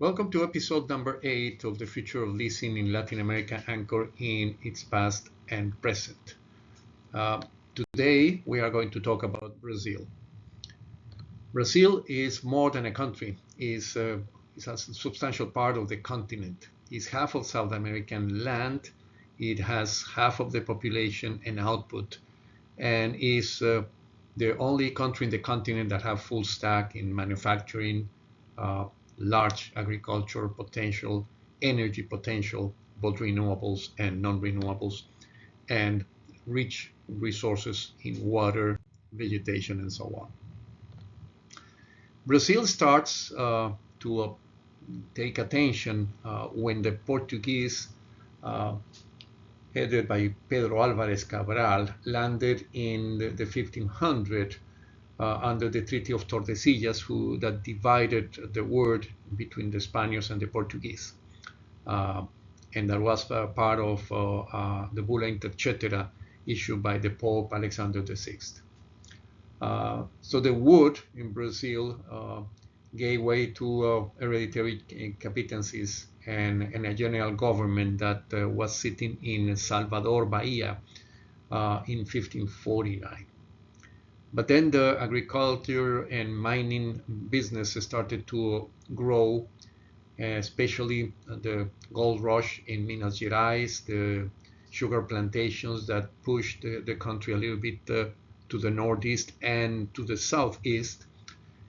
Welcome to episode number 8 of the Future of Leasing in Latin America, anchored in its past and present. Today, we are going to talk about Brazil. Brazil is more than a country. It's a substantial part of the continent. It's half of South American land. It has half of the population and output, and is the only country in the continent that have full stack in manufacturing, uh, large agricultural potential, energy potential, both renewables and non-renewables, and rich resources in water, vegetation, and so on. Brazil starts to take attention when the Portuguese, headed by Pedro Álvares Cabral, landed in the 1500 under the Treaty of Tordesillas, that divided the world between the Spaniards and the Portuguese. And that was part of the Bulla Intercetera issued by the Pope Alexander VI. So the wood in Brazil gave way to hereditary captaincies and a general government that was sitting in Salvador, Bahia in 1549. But then the agriculture and mining business started to grow, especially the gold rush in Minas Gerais, the sugar plantations that pushed the country a little bit to the northeast and to the southeast.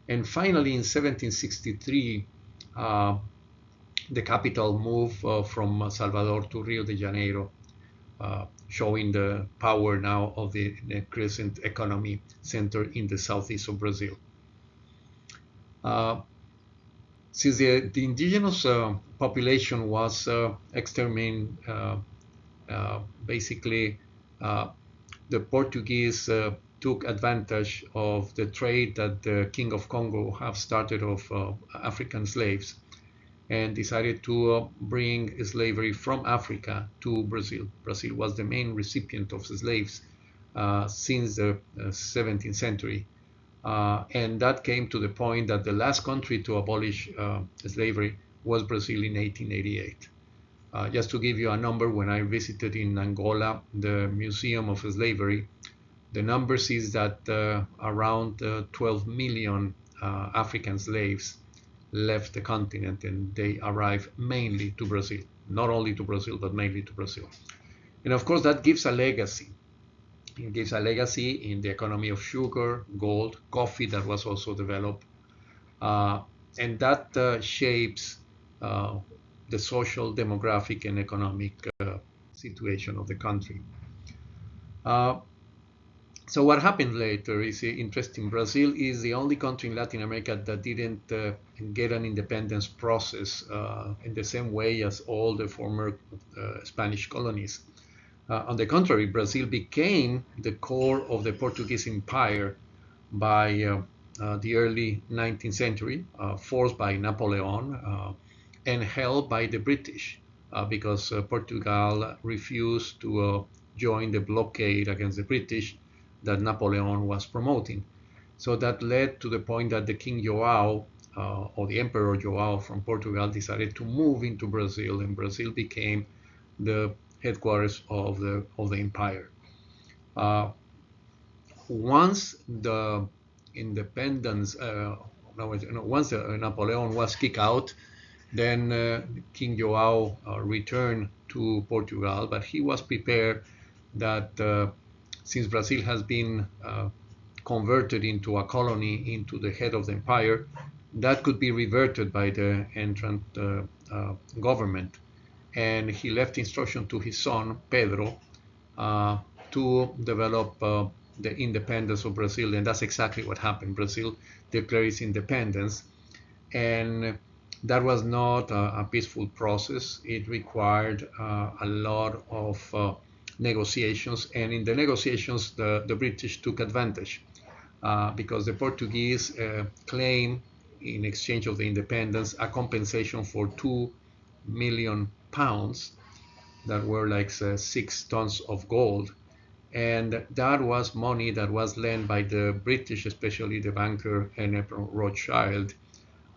And finally, in 1763, the capital moved from Salvador to Rio de Janeiro, showing the power now of the crescent economy center in the southeast of Brazil. Since the indigenous population was exterminated, basically the Portuguese took advantage of the trade that the King of Congo have started of African slaves, and decided to bring slavery from Africa to Brazil. Brazil was the main recipient of slaves since the 17th century. And that came to the point that the last country to abolish slavery was Brazil in 1888. Just to give you a number, when I visited in Angola, the Museum of Slavery, the number says that around 12 million African slaves left the continent, and they arrived mainly to Brazil. Not only to Brazil, but mainly to Brazil. And of course, that gives a legacy. It gives a legacy in the economy of sugar, gold, coffee that was also developed. And that shapes the social, demographic, and economic situation of the country. So what happened later is interesting. Brazil is the only country in Latin America that didn't get an independence process in the same way as all the former Spanish colonies. On the contrary, Brazil became the core of the Portuguese Empire by the early 19th century, forced by Napoleon and held by the British because Portugal refused to join the blockade against the British that Napoleon was promoting. So that led to the point that the King João, or the Emperor João from Portugal, decided to move into Brazil, and Brazil became the headquarters of the empire. Once the independence, once Napoleon was kicked out, then King João returned to Portugal, but he was prepared that since Brazil has been converted into a colony, into the head of the empire, that could be reverted by the entrant government. And he left instruction to his son, Pedro, to develop the independence of Brazil. And that's exactly what happened. Brazil declared its independence. And that was not a peaceful process. It required a lot of negotiations, and in the negotiations the British took advantage because the Portuguese claimed, in exchange of the independence, a compensation for 2 million pounds that were like 6 tons of gold, and that was money that was lent by the British, especially the banker and Rothschild,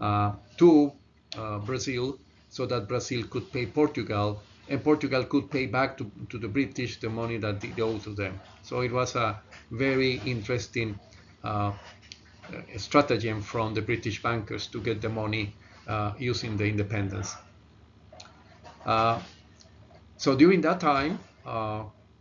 to Brazil so that Brazil could pay Portugal, and Portugal could pay back to the British the money that they owed to them. So it was a very interesting stratagem from the British bankers to get the money using the independence. So during that time,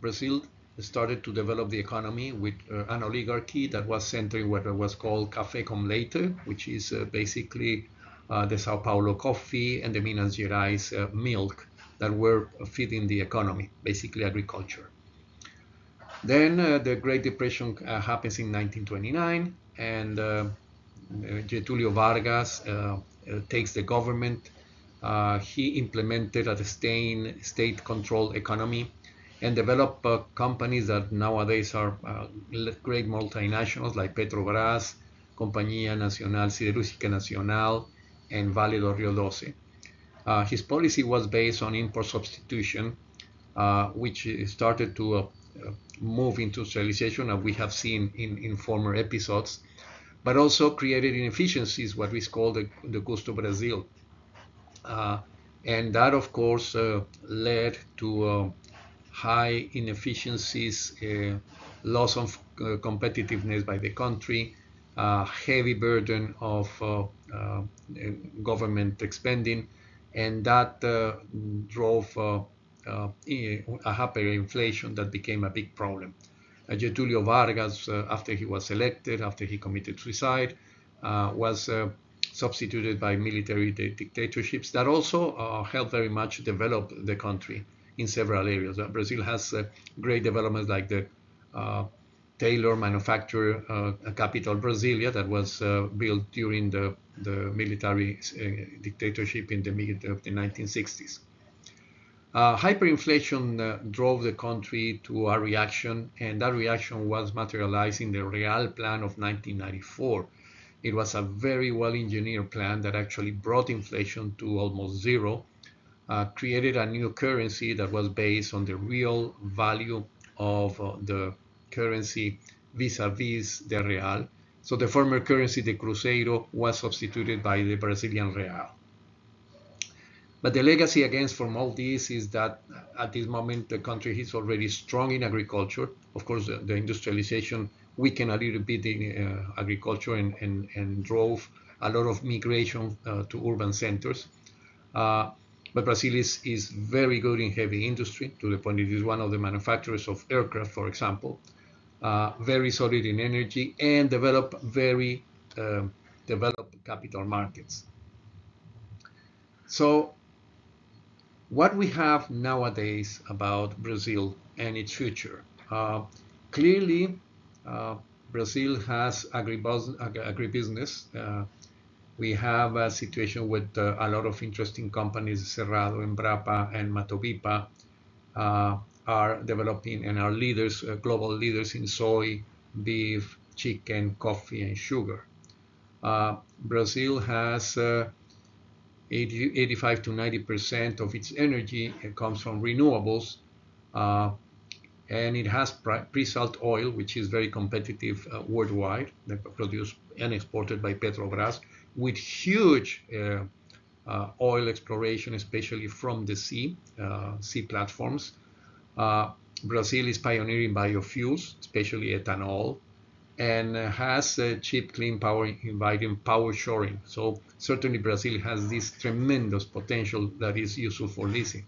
Brazil started to develop the economy with an oligarchy that was centered in what was called Café com Leite, which is basically the Sao Paulo coffee and the Minas Gerais milk that were feeding the economy, basically agriculture. Then the Great Depression happens in 1929, and Getulio Vargas takes the government. He implemented a state-controlled economy and developed companies that nowadays are great multinationals like Petrobras, Compañía Nacional Siderúrgica Nacional, and Vale do Rio Doce. His policy was based on import substitution, which started to move into industrialization, as we have seen in former episodes, but also created inefficiencies, what we call the Custo Brasil. And that, of course, led to high inefficiencies, loss of competitiveness by the country, heavy burden of government spending, and that drove a hyperinflation that became a big problem. Getulio Vargas, after he was elected, after he committed suicide, was substituted by military dictatorships that also helped very much develop the country in several areas. Brazil has great developments like the Taylor manufacturer capital Brasilia that was built during the military dictatorship in the mid of the 1960s. Hyperinflation drove the country to a reaction, and that reaction was materialized in the Real Plan of 1994. It was a very well-engineered plan that actually brought inflation to almost zero, created a new currency that was based on the real value of the currency vis-a-vis the real. So the former currency, the Cruzeiro, was substituted by the Brazilian real. But the legacy against from all this is that at this moment the country is already strong in agriculture. Of course, the industrialization weakened a little bit in agriculture and drove a lot of migration to urban centers. But Brazil is very good in heavy industry, to the point it is one of the manufacturers of aircraft, for example, very solid in energy, and developed very developed capital markets. So what we have nowadays about Brazil and its future. Clearly, Brazil has agribusiness. We have a situation with a lot of interesting companies, Cerrado, Embrapa, and Matopipa, are developing and are leaders, global leaders in soy, beef, chicken, coffee, and sugar. Brazil has 85 to 90% of its energy comes from renewables, and it has pre-salt oil, which is very competitive worldwide, produced and exported by Petrobras, with huge oil exploration, especially from the sea platforms. Brazil is pioneering biofuels, especially ethanol, and has cheap, clean power, inviting power shoring. So certainly Brazil has this tremendous potential that is useful for leasing.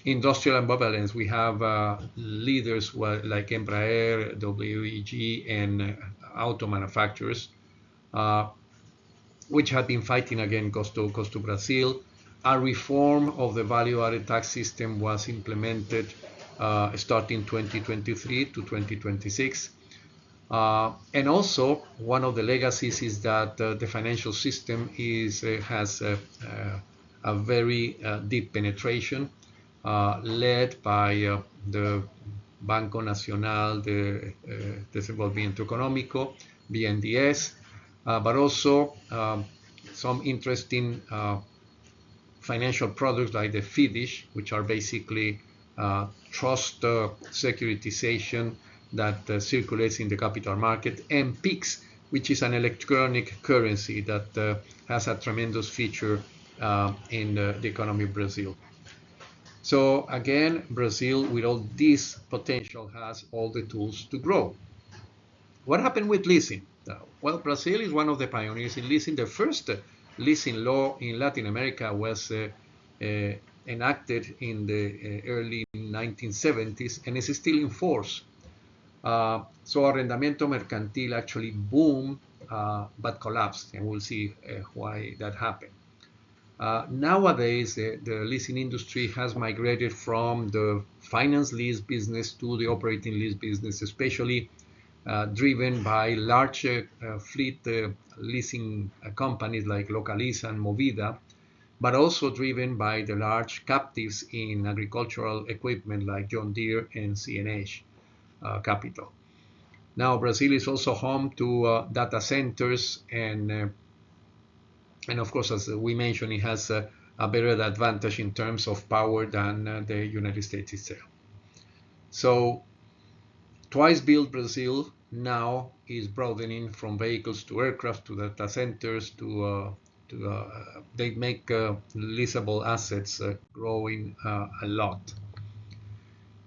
Industrial ambivalence, we have leaders like Embraer, WEG, and auto manufacturers, which have been fighting against Costo Brazil. A reform of the value-added tax system was implemented starting 2023 to 2026. And also, one of the legacies is that the financial system has a very deep penetration, led by the Banco Nacional de Desenvolvimiento Económico, BNDES, but also some interesting financial products like the FIDISH, which are basically trust securitization that circulates in the capital market, and PICS, which is an electronic currency that has a tremendous feature in the economy of Brazil. So again, Brazil, with all this potential, has all the tools to grow. What happened with leasing? Well, Brazil is one of the pioneers in leasing. The first leasing law in Latin America was enacted in the early 1970s and is still in force. So arrendamiento mercantil actually boomed, but collapsed, and we'll see why that happened. Nowadays, the leasing industry has migrated from the finance lease business to the operating lease business, especially driven by large fleet leasing companies like Localiza and Movida, but also driven by the large captives in agricultural equipment like John Deere and CNH Capital. Now, Brazil is also home to data centers, and of course, as we mentioned, it has a better advantage in terms of power than the United States itself. So, twice built Brazil now is broadening from vehicles to aircraft to data centers to they make leasable assets growing a lot.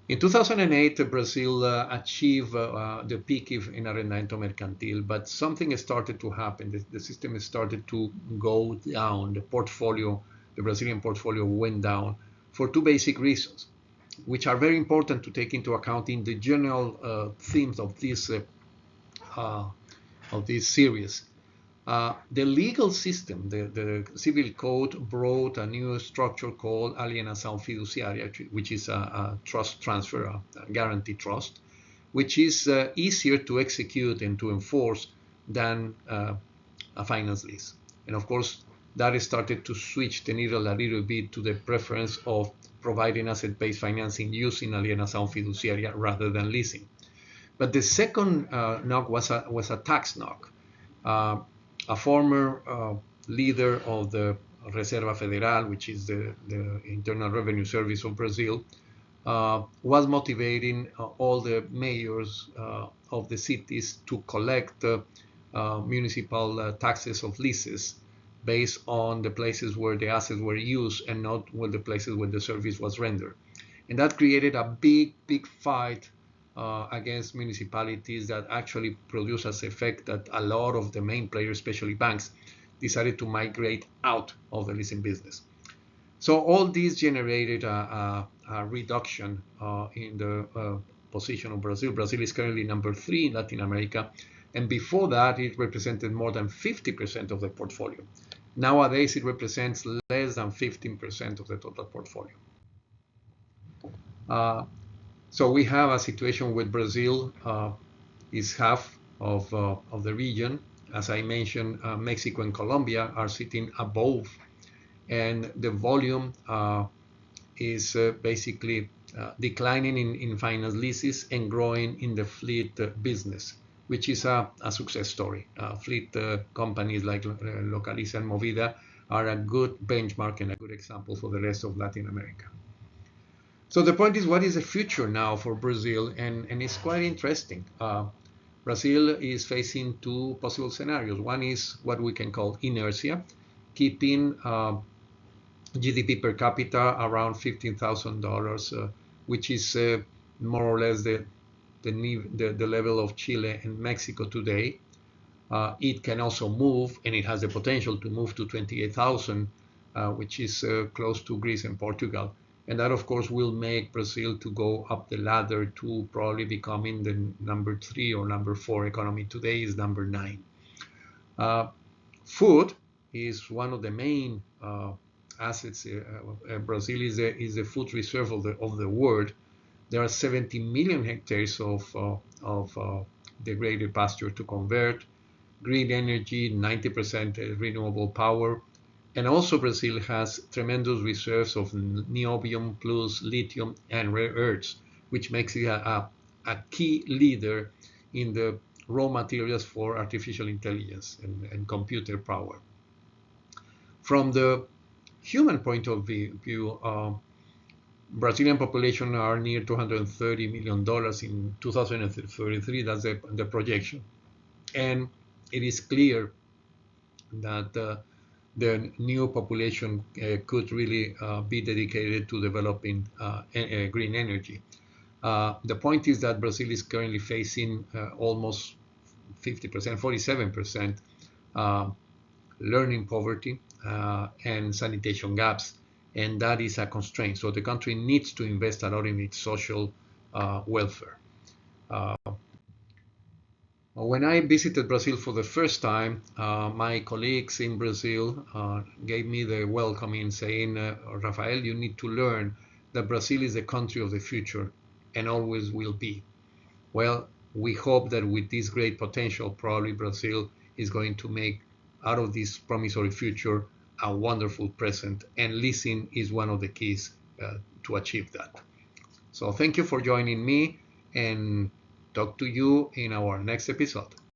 In 2008, Brazil achieved the peak in arrendamiento mercantil, but something started to happen. The system started to go down. The Brazilian portfolio went down for two basic reasons, which are very important to take into account in the general themes of this series. The legal system, the civil code, brought a new structure called alienação fiduciária, which is a trust transfer, a guarantee trust, which is easier to execute and to enforce than a finance lease. And of course, that started to switch the needle a little bit to the preference of providing asset-based financing using alienação fiduciária rather than leasing. But the second knock was a tax knock. A former leader of the Reserva Federal, which is the Internal Revenue Service of Brazil, was motivating all the mayors of the cities to collect municipal taxes of leases based on the places where the assets were used and not where the places where the service was rendered. And that created a big fight against municipalities that actually produced as effect that a lot of the main players, especially banks, decided to migrate out of the leasing business. So all this generated a reduction in the position of Brazil. Brazil is currently number 3 in Latin America, and before that it represented more than 50% of the portfolio. Nowadays it represents less than 15% of the total portfolio. So we have a situation with Brazil is half of the region. As I mentioned, Mexico and Colombia are sitting above, and the volume is basically declining in finance leases and growing in the fleet business, which is a success story. Fleet companies like Localiza and Movida are a good benchmark and a good example for the rest of Latin America. So the point is, what is the future now for Brazil? And it's quite interesting. Brazil is facing two possible scenarios. One is what we can call inertia, keeping GDP per capita around $15,000, which is more or less the level of Chile and Mexico today. It can also move, and it has the potential to move to 28,000, which is close to Greece and Portugal. And that, of course, will make Brazil to go up the ladder to probably becoming the number 3 or number 4 economy. Today is number 9. Food is one of the main assets. Brazil is the food reserve of the world. There are 70 million hectares of degraded pasture to convert, green energy, 90% renewable power. And also Brazil has tremendous reserves of niobium plus lithium and rare earths, which makes it a key leader in the raw materials for artificial intelligence and computer power. From the human point of view, Brazilian population are near $230 million in 2033. That's the projection. And it is clear that the new population could really be dedicated to developing green energy. The point is that Brazil is currently facing almost 50%, 47% learning poverty and sanitation gaps, and that is a constraint. So the country needs to invest a lot in its social welfare. When I visited Brazil for the first time, my colleagues in Brazil gave me the welcoming, saying, Rafael, you need to learn that Brazil is the country of the future and always will be. Well, we hope that with this great potential, probably Brazil is going to make out of this promissory future a wonderful present, and leasing is one of the keys to achieve that. So thank you for joining me, and talk to you in our next episode.